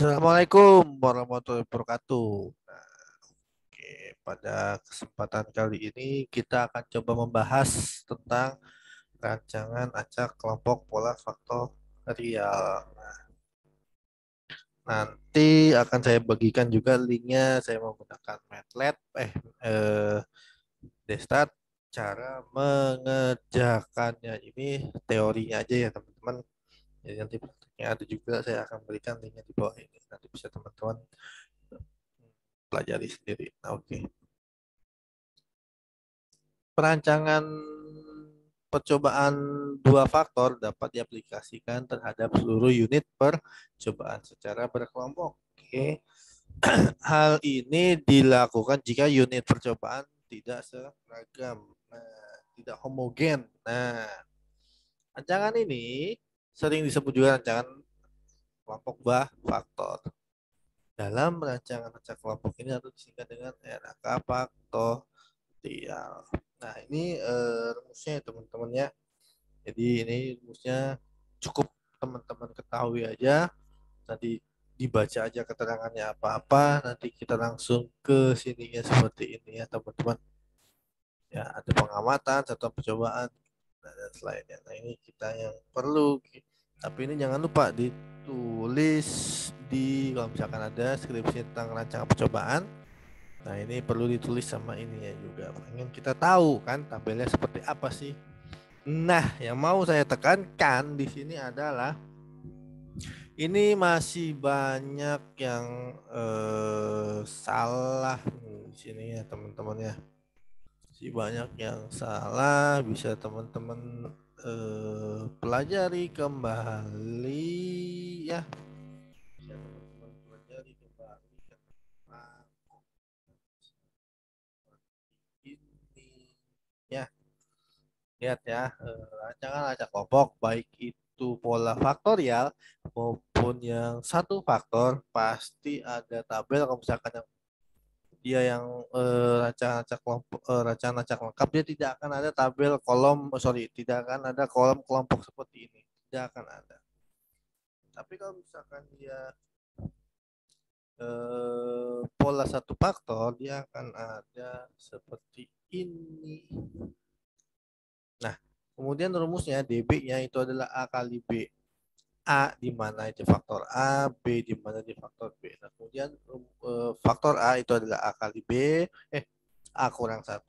Assalamualaikum warahmatullahi wabarakatuh. Nah, oke, pada kesempatan kali ini kita akan coba membahas tentang rancangan acak kelompok pola faktorial. Nanti akan saya bagikan juga linknya. Saya menggunakan Matlat, eh, Destat. Cara mengerjakannya ini teorinya aja ya teman-teman. Jadi nanti praktiknya ada juga. Saya akan berikan linknya di bawah ini. Nanti bisa teman-teman pelajari sendiri. Nah, oke. Perancangan percobaan dua faktor dapat diaplikasikan terhadap seluruh unit percobaan secara berkelompok. Oke. Hal ini dilakukan jika unit percobaan tidak seragam, tidak homogen. Nah, rancangan ini sering disebut juga rancangan kelompok dua faktor. Dalam rancangan acak kelompok ini atau disingkat dengan RAK faktorial. Nah, ini rumusnya ya teman-teman ya. Jadi ini rumusnya cukup teman-teman ketahui aja. Nanti dibaca aja keterangannya apa-apa. Nanti kita langsung ke sininya seperti ini ya teman-teman. Ya, ada pengamatan, satuan percobaan, dan selainnya. Nah, ini kita yang perlu. Tapi ini jangan lupa ditulis di kalau misalkan ada skripsi tentang rancangan percobaan. Nah, ini perlu ditulis sama ini ya juga. Pengen kita tahu kan tabelnya seperti apa sih. Nah, yang mau saya tekankan di sini adalah ini masih banyak yang salah di sini ya teman-teman ya. Masih banyak yang salah, bisa teman-teman pelajari kembali ya. Bisa teman-teman pelajari kembali kenapa ini ya. Lihat ya, rancangan acak kelompok baik itu pola faktorial maupun yang satu faktor pasti ada tabel. Kalau misalkan yang dia yang rancangan acak kelompok, rancangan acak lengkap, dia tidak akan ada tabel kolom, tidak akan ada kolom kelompok seperti ini, tidak akan ada. Tapi kalau misalkan dia pola satu faktor, dia akan ada seperti ini. Nah, kemudian rumusnya DB-nya itu adalah A kali B. A di mana itu faktor A, B di mana itu faktor B. Nah, kemudian faktor A itu adalah A kali B, A kurang 1,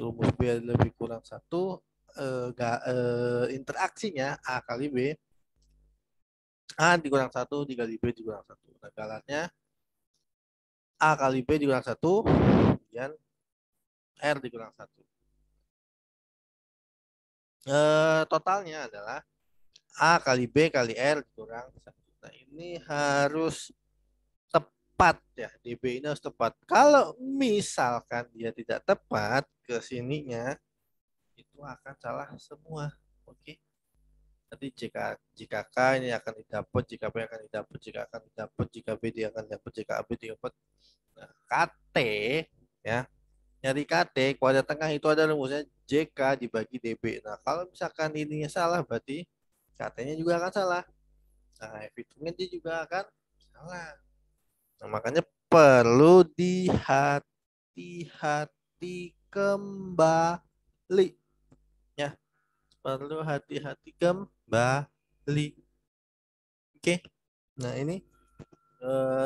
rumus B lebih kurang 1, interaksinya A kali B, A dikurang 1 dikali B dikurang 1. Nah, galannya A kali B dikurang 1, kemudian R dikurang 1. Totalnya adalah A kali B kali R dikurang 1. Nah, ini harus tepat ya. DB ini harus tepat. Kalau misalkan dia tidak tepat ke sininya, itu akan salah semua. Oke. Nanti jika K ini akan didapat, jika B akan didapat, jika akan didapat, jika B dia akan dapat, jika AB didapat. Nah, KT ya. Nyari KT kuadrat tengah itu ada rumusnya JK dibagi DB. Nah, kalau misalkan ininya salah berarti KT-nya juga akan salah. Nah, hitungnya dia juga akan salah. Nah, makanya perlu dihati-hati kembali ya. Perlu hati-hati kembali. Oke. Nah, ini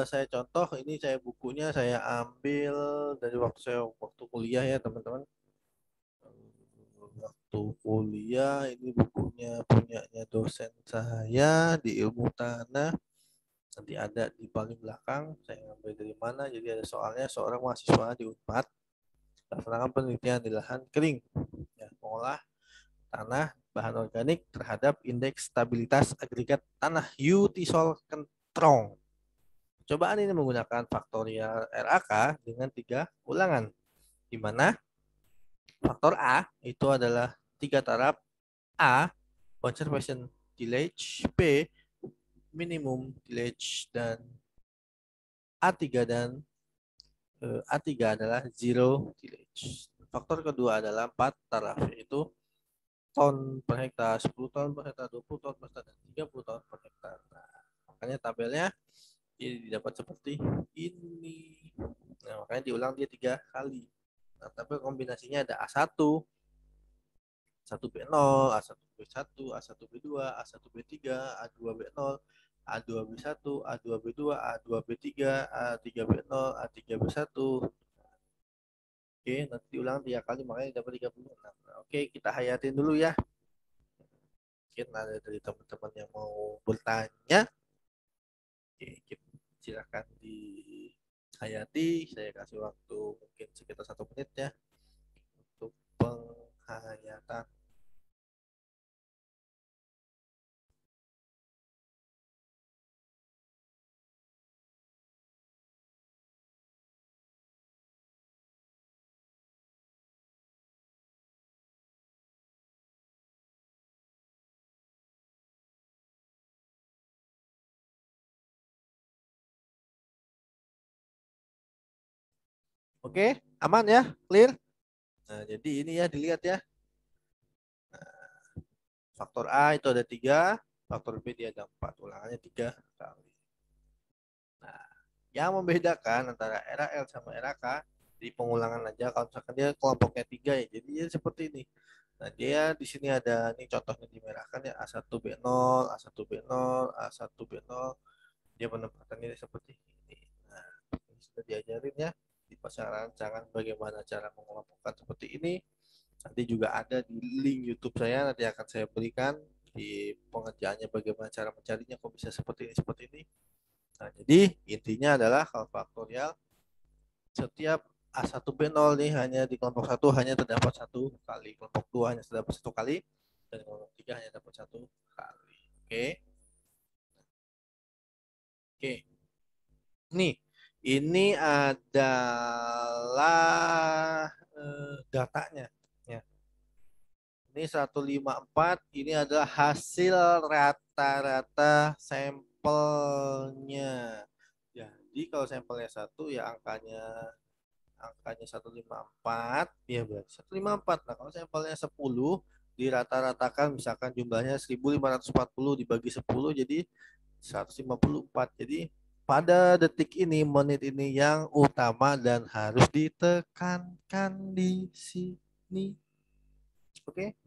saya contoh, ini saya bukunya saya ambil dari waktu kuliah ya, teman-teman. Waktu kuliah ini bukunya punyanya dosen saya di ilmu tanah. Nanti ada di paling belakang, saya ngambil dari mana, jadi ada soalnya seorang mahasiswa di Unpad melaksanakan penelitian di lahan kering ya, mengolah tanah bahan organik terhadap indeks stabilitas agregat tanah Utisol Kentrong. Cobaan ini menggunakan faktorial RAK dengan 3 ulangan, di mana faktor A itu adalah 3 taraf, A conservation tillage, B minimum tillage, dan A3 dan A3 adalah zero tillage. Faktor kedua adalah 4 taraf, yaitu ton per hektar, 10 ton per hektar, 20 ton per hektar, dan 30 ton per hektar. Nah, makanya tabelnya Jadi didapat seperti ini. Nah, makanya diulang dia 3 kali. Nah, tapi kombinasinya ada A1, A1B0, A1B1, A1B2, A1B3, A2B0, A2B1, A2B2, A2B3, A3B0, A3B1. Oke, nanti diulang 3 kali makanya dapat 36. Nah, oke, kita hayatin dulu ya. Mungkin ada dari teman-teman yang mau bertanya. Oke, silakan dihayati. Saya kasih waktu mungkin sekitar 1 menit ya untuk penghayatan. Oke, aman ya? Clear? Nah, jadi ini ya dilihat ya. Faktor A itu ada 3, faktor B dia ada 4. Ulangannya 3 kali. Nah, yang membedakan antara RAL sama RAK di pengulangan aja kalau misalkan dia kelompoknya 3 ya. Jadi dia seperti ini. Nah, dia di sini ada ini contohnya dimerahkan ya A1B0, A1B0, A1B0. Dia penempatannya seperti ini. Nah, ini sudah diajarin ya di rancangan bagaimana cara mengelompokkan seperti ini. Nanti juga ada di link YouTube saya, nanti akan saya berikan di pengerjaannya bagaimana cara mencarinya kok bisa seperti ini seperti ini. Nah, jadi intinya adalah kalau faktorial setiap A1B0 nih hanya di kelompok 1 hanya terdapat 1 kali, kelompok 2 hanya terdapat 1 kali, dan kelompok 3 hanya dapat 1 kali. Oke. Oke. Nih, ini adalah datanya ya. Ini 154, ini adalah hasil rata-rata sampelnya. Jadi kalau sampelnya 1 ya angkanya 154 ya berarti 154. Nah, kalau sampelnya 10 dirata-ratakan misalkan jumlahnya 1540 dibagi 10 jadi 154. Jadi pada detik ini, menit ini yang utama dan harus ditekankan di sini. Oke?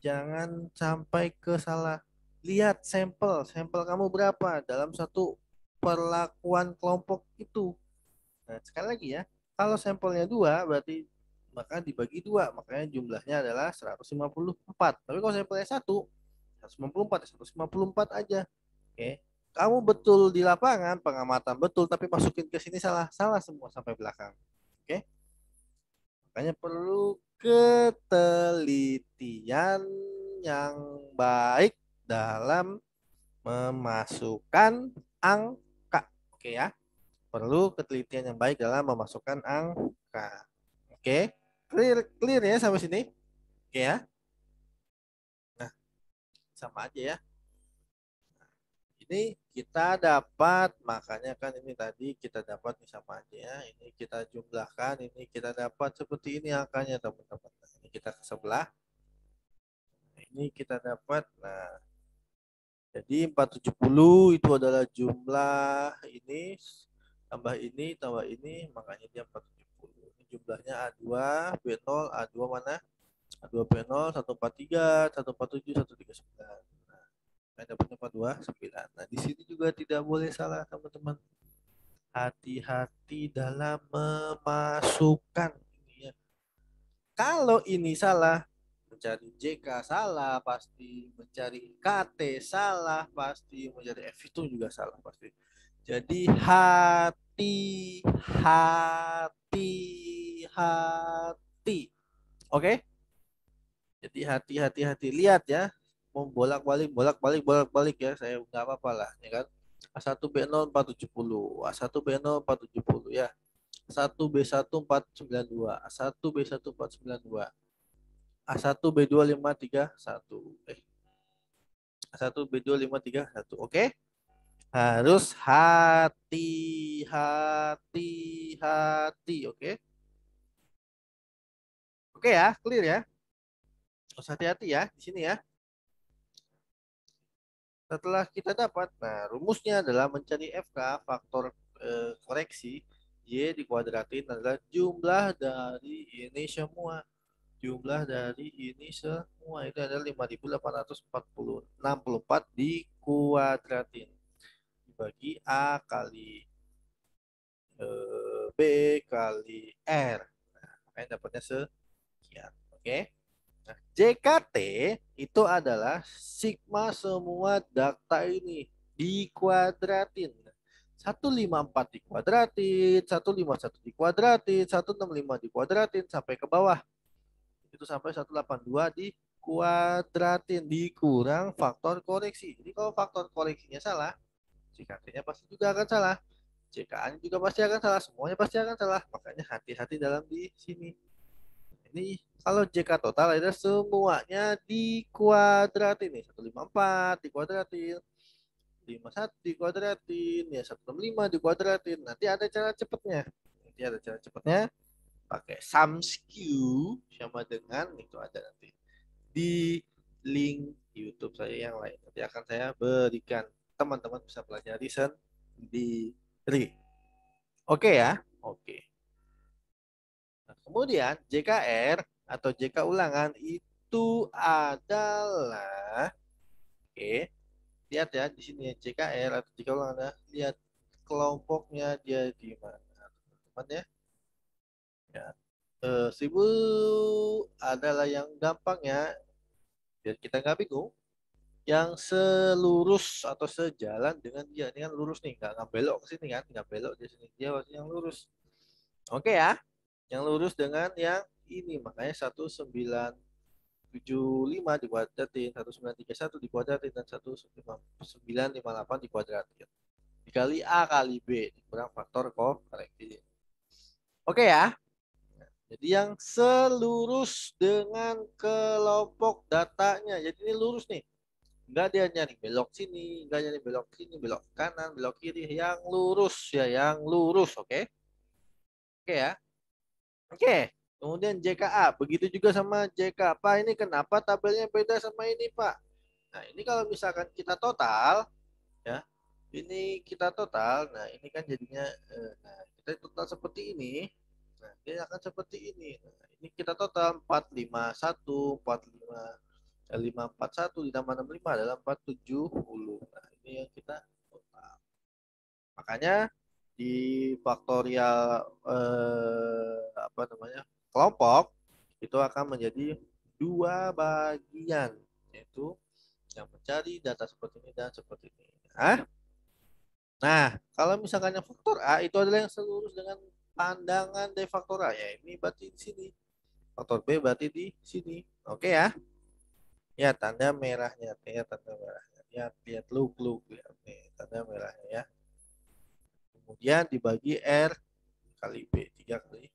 Jangan sampai ke salah. Lihat sampel, sampel kamu berapa dalam satu perlakuan kelompok itu. Nah, sekali lagi ya, kalau sampelnya 2 berarti maka dibagi 2, makanya jumlahnya adalah 154. Tapi kalau sampelnya 1, 154, 154 aja. Oke. Kamu betul di lapangan, pengamatan betul, tapi masukin ke sini salah, salah semua sampai belakang. Oke. Makanya perlu ketelitian yang baik dalam memasukkan angka. Oke ya. Perlu ketelitian yang baik dalam memasukkan angka. Oke. Clear clear ya sampai sini? Oke ya. Nah, sama aja ya. Ini kita dapat, makanya kan ini tadi kita dapat nih sama aja ya. Ini kita jumlahkan, ini kita dapat seperti ini angkanya teman-teman. Nah, ini kita ke sebelah. Ini kita dapat, nah jadi 470 itu adalah jumlah ini, tambah ini, makanya dia 470. Ini jumlahnya A2, B0, A2 mana? A2 B0, 143, 147, 139. Nah, saya dapatnya 429. Nah, di sini juga tidak boleh salah, teman-teman. Hati-hati dalam memasukkan ini ya. Kalau ini salah, mencari JK salah pasti, mencari KT salah pasti, mencari F itu juga salah pasti. Jadi hati, hati, hati. Oke? Jadi hati-hati lihat ya. Mau bolak-balik, bolak-balik, bolak-balik ya. Saya nggak apa-apa lah, ya kan? A1B0 470, A1B0 470 ya. A1B1 492, A1B1 492. A1B2 531. A1B2 531. Oke? Harus hati, hati, hati, oke? Oke ya, clear ya. Harus hati-hati ya di sini ya. Setelah kita dapat, nah rumusnya adalah mencari FK, faktor koreksi, Y dikuadratin adalah jumlah dari ini semua. Jumlah dari ini semua itu adalah 5.864 dikuadratin. Dibagi A kali B kali R. Nah, makanya dapatnya sekian. Oke. Nah, JKT itu adalah sigma semua data ini dikuadratin. 154 dikuadratin, 151 dikuadratin, 165 dikuadratin sampai ke bawah. Itu sampai 182 dikuadratin dikurang faktor koreksi. Jadi kalau faktor koreksinya salah, JKT-nya pasti juga akan salah. JKA-nya juga pasti akan salah, semuanya pasti akan salah. Makanya hati-hati dalam di sini. Ini kalau JK total ada semuanya dikuadratin nih. 154 dikuadratin, 51 dikuadratin, ya 165 dikuadratin. Nanti ada cara cepatnya. Nanti ada cara cepatnya pakai SumSQ sama dengan itu ada nanti di link YouTube saya yang lain. Nanti akan saya berikan, teman-teman bisa pelajari sendiri. Oke ya? Oke. Nah, kemudian JKR atau JK ulangan itu adalah, oke, lihat ya di sini ya, JKR atau JK ulangan adalah, lihat kelompoknya dia di mana, teman-teman ya. Ya. 1000 adalah yang gampang ya, biar kita nggak bingung. Yang selurus atau sejalan dengan dia, ini kan lurus nih, nggak belok ke sini kan, nggak belok di sini, dia harus yang lurus. Oke ya, yang lurus dengan yang ini, makanya 1975 dikuadratin, 1931 dikuadratin, dan 1958 dikuadratin. Dikali A kali B dikurang faktor koreksi. Oke ya. Jadi yang selurus dengan kelompok datanya. Jadi ini lurus nih. Enggak dia nyari belok sini, enggak nyari belok sini, belok kanan, belok kiri. Yang lurus ya, yang lurus. Oke. Oke ya. Oke. Kemudian JKA. Begitu juga sama JK. Pak, ini kenapa tabelnya beda sama ini, Pak? Nah, ini kalau misalkan kita total, ya, ini kita total, nah ini kan jadinya, nah kita total seperti ini, nah dia akan seperti ini. Nah, ini kita total 451, 45, 541 ditambah 65 adalah 470. Nah, ini yang kita total. Makanya di faktorial apa namanya kelompok itu akan menjadi dua bagian, yaitu yang mencari data seperti ini dan seperti ini. Nah, kalau misalkan yang faktor A itu adalah yang selurus dengan pandangan dari faktor A, ya ini berarti di sini. Faktor B berarti di sini. Oke ya. Ya, tanda merahnya, ya tanda merahnya. Lihat look lihat nih, tanda merahnya ya. Kemudian dibagi R kali B, 3 kali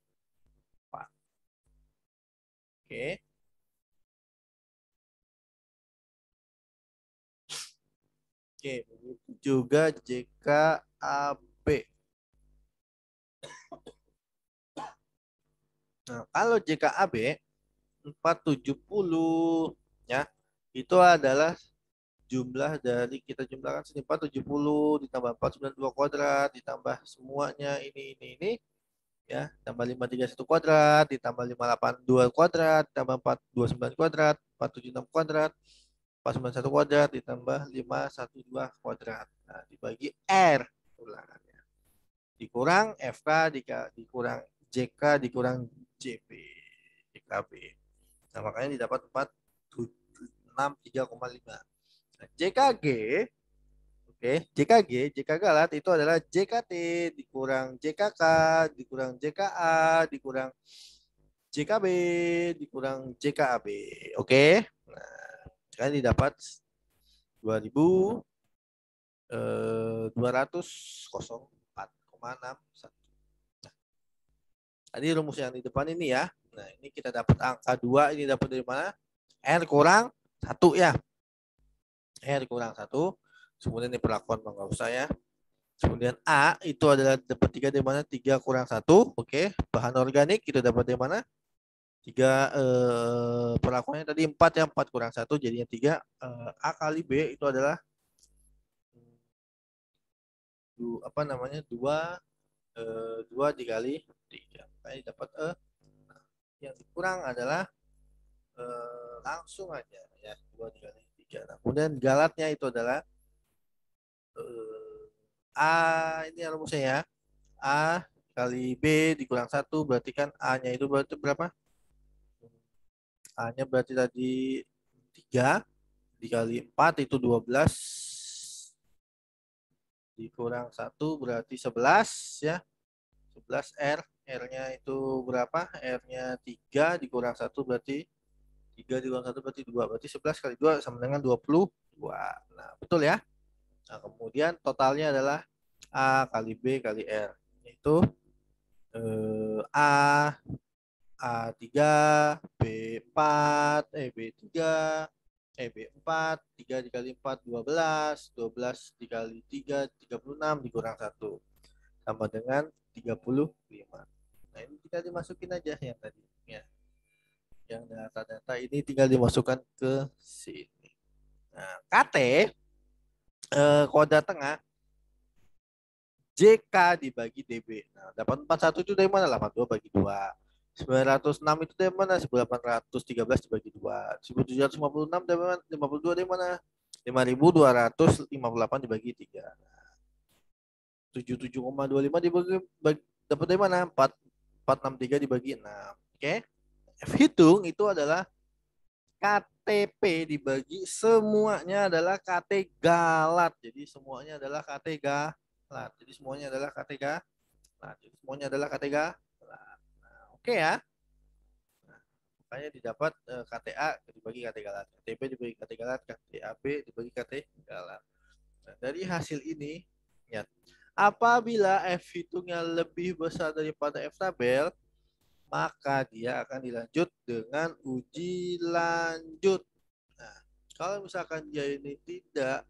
4. Oke. Oke, begitu juga JKAB. Nah, kalau JKAB 470 ya, itu adalah jumlah dari, kita jumlahkan sini, 470 ditambah 492 kuadrat ditambah semuanya ini ya, tambah 531 kuadrat ditambah 582 kuadrat ditambah 429 kuadrat, 476 kuadrat, 491 kuadrat ditambah 512 kuadrat. Nah, dibagi R ulangannya. Dikurang FK dikurang JK dikurang JP JKB. Nah, makanya didapat 463,5. Nah, JKG, oke, JKG alat itu adalah JKT dikurang JKK dikurang JKA dikurang JKB dikurang JKAB. Oke. Nah, sekarang didapat 2204,61. Nah, tadi rumus yang di depan ini ya. Nah, ini kita dapat angka 2, ini dapat dari mana? R kurang 1 ya. R kurang 1. Kemudian ini perlakuan nggak usah ya. Kemudian A itu adalah dapat 3 dari mana? 3 kurang 1. Oke. Bahan organik itu dapat dari mana? 3 perlakuannya tadi 4 ya. 4 kurang 1 jadinya 3. A kali B itu adalah apa namanya 2 dikali 3. Saya dapat nah, yang dikurang adalah langsung aja ya 2 dikali 3. Nah, kemudian galatnya itu adalah A, ini rumusnya ya. A kali B dikurang 1 berarti kan A-nya itu berarti berapa? A-nya berarti tadi 3 dikali 4 itu 12 dikurang 1 berarti 11 ya. 11 R. R-nya itu berapa? R-nya 3 dikurang 1 berarti 3 dikurang 1 berarti 2. Berarti 11 kali 2 sama dengan 22. Nah, betul ya. Nah, kemudian totalnya adalah A kali B kali R. Itu A A3, B4, B3, B4, 3 dikali 4, 12, 12 dikali 3, 36, dikurang 1. Sama dengan 35. Nah, ini tinggal dimasukin aja yang tadi. Ya. Yang data-data ini tinggal dimasukkan ke sini. Nah, KT, kode tengah, JK dibagi DB. Nah, 841 itu dari mana? 82 bagi 2. 906 itu dari mana? 1813 dibagi 2. 1756 dari mana? 52 dari mana? 5258 dibagi 3. 77,25 dibagi dapat dari mana? 463 dibagi 6. Oke. F hitung itu adalah KTP dibagi semuanya adalah KT galat. Jadi semuanya adalah KT galat. Jadi semuanya adalah KT galat. Nah, jadi semuanya adalah KT galat. Nah, oke ya. Nah, makanya didapat KTA dibagi KT galat. KTP dibagi KT galat, KTAB dibagi KT galat. Nah, dari hasil ini, ya, apabila F hitungnya lebih besar daripada F tabel, maka dia akan dilanjut dengan uji lanjut. Nah, kalau misalkan dia ini tidak,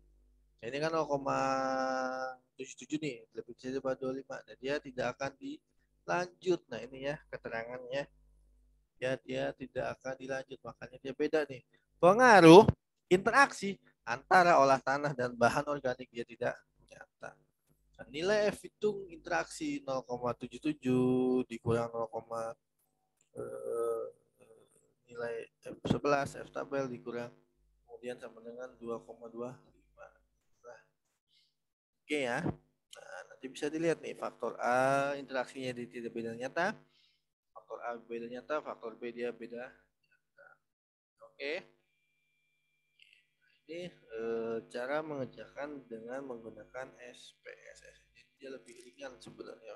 ini kan 0,77 nih, lebih kecil daripada 25. Dan dia tidak akan dilanjut. Nah, ini ya keterangannya. Ya, dia tidak akan dilanjut. Makanya dia beda nih. Pengaruh interaksi antara olah tanah dan bahan organik dia tidak nyata. Nah, nilai F hitung interaksi 0,77 dikurang 0, nilai F11 F tabel dikurang kemudian sama dengan 2,25. Nah, oke ya. Nah, nanti bisa dilihat nih faktor A interaksinya di tidak beda nyata, faktor A beda nyata, faktor B dia beda nyata. Oke. Ini cara mengerjakan dengan menggunakan SPSS. Jadi dia lebih ringan sebenarnya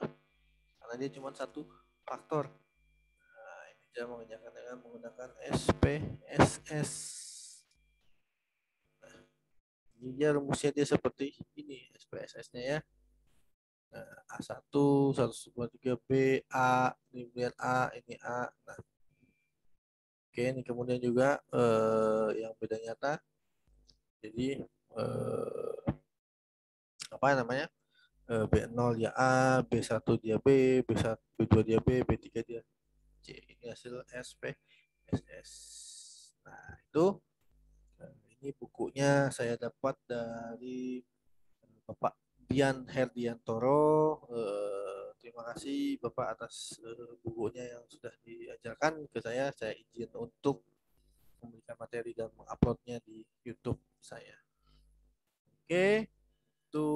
karena dia cuma satu faktor. Nah, ini cara mengerjakan dengan menggunakan SPSS. Ini dia rumusnya dia seperti ini SPSS-nya ya. Nah, A1, 123B, A, ini kemudian A, ini A. Nah, oke, ini kemudian juga yang beda nyata. Jadi apa namanya? B0 dia A, B1 dia B, B1, B2 dia B, B3 dia C. Ini hasil SPSS. Nah, itu ini bukunya saya dapat dari Bapak Dian Herdiantoro. Terima kasih Bapak atas bukunya yang sudah diajarkan ke saya. Saya izin untuk memberikan materi dan menguploadnya di YouTube saya. Oke, itu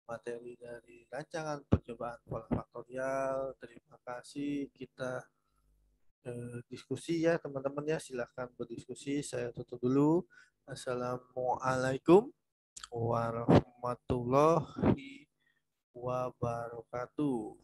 materi dari rancangan percobaan pola faktorial. Terima kasih. Kita diskusi ya teman-teman ya. Silahkan berdiskusi. Saya tutup dulu. Assalamualaikum warahmatullahi wabarakatuh.